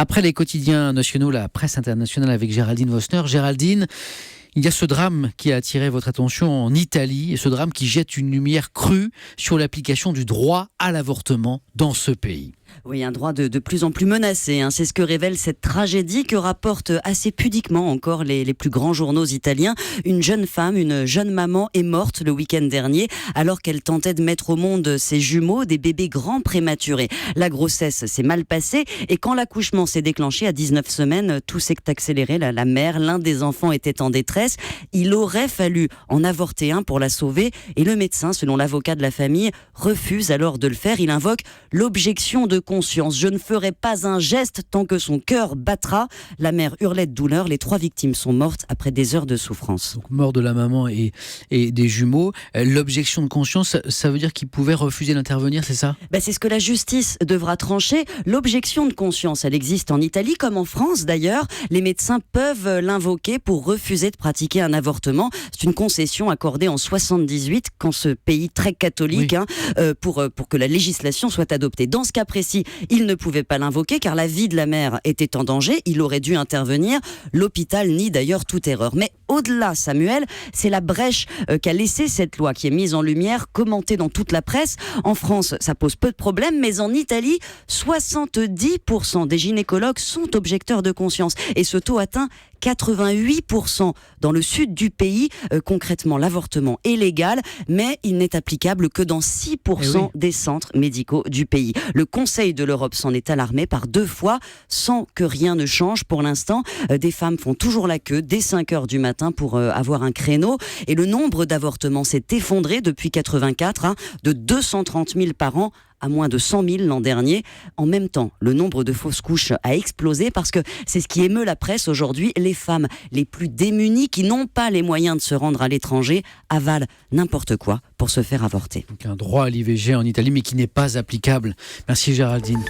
Après les quotidiens nationaux, la presse internationale avec Géraldine Vossner. Géraldine, il y a ce drame qui a attiré votre attention en Italie, et ce drame qui jette une lumière crue sur l'application du droit à l'avortement dans ce pays. Oui, un droit de plus en plus menacé. C'est ce que révèle cette tragédie que rapportent assez pudiquement encore les plus grands journaux italiens. Une jeune femme, une jeune maman est morte le week-end dernier alors qu'elle tentait de mettre au monde ses jumeaux, des bébés grands prématurés. La grossesse s'est mal passée et quand l'accouchement s'est déclenché à 19 semaines, tout s'est accéléré. La mère, l'un des enfants était en détresse. Il aurait fallu en avorter un pour la sauver et le médecin, selon l'avocat de la famille, refuse alors de le faire. Il invoque l'objection de conscience. Je ne ferai pas un geste tant que son cœur battra. La mère hurlait de douleur. Les 3 victimes sont mortes après des heures de souffrance. Donc, mort de la maman et des jumeaux. L'objection de conscience, ça veut dire qu'il pouvait refuser d'intervenir, c'est ça ? C'est ce que la justice devra trancher. L'objection de conscience, elle existe en Italie comme en France d'ailleurs. Les médecins peuvent l'invoquer pour refuser de pratiquer un avortement. C'est une concession accordée en 78 quand ce pays très catholique, pour que la législation soit adoptée. Dans ce cas précis, il ne pouvait pas l'invoquer car la vie de la mère était en danger. Il aurait dû intervenir. L'hôpital nie d'ailleurs toute erreur. Mais au-delà, Samuel, c'est la brèche qu'a laissée cette loi qui est mise en lumière, commentée dans toute la presse. En France, ça pose peu de problèmes, mais en Italie, 70% des gynécologues sont objecteurs de conscience. Et ce taux atteint 88% dans le sud du pays. Concrètement, l'avortement est légal, mais il n'est applicable que dans 6% des centres médicaux du pays. Le Conseil de l'Europe s'en est alarmé par 2 fois, sans que rien ne change pour l'instant. Des femmes font toujours la queue dès 5 heures du matin pour avoir un créneau. Et le nombre d'avortements s'est effondré depuis 84, de 230 000 par an à moins de 100 000 l'an dernier. En même temps, le nombre de fausses couches a explosé parce que c'est ce qui émeut la presse aujourd'hui. Les femmes les plus démunies qui n'ont pas les moyens de se rendre à l'étranger avalent n'importe quoi pour se faire avorter. Donc un droit à l'IVG en Italie mais qui n'est pas applicable. Merci Géraldine.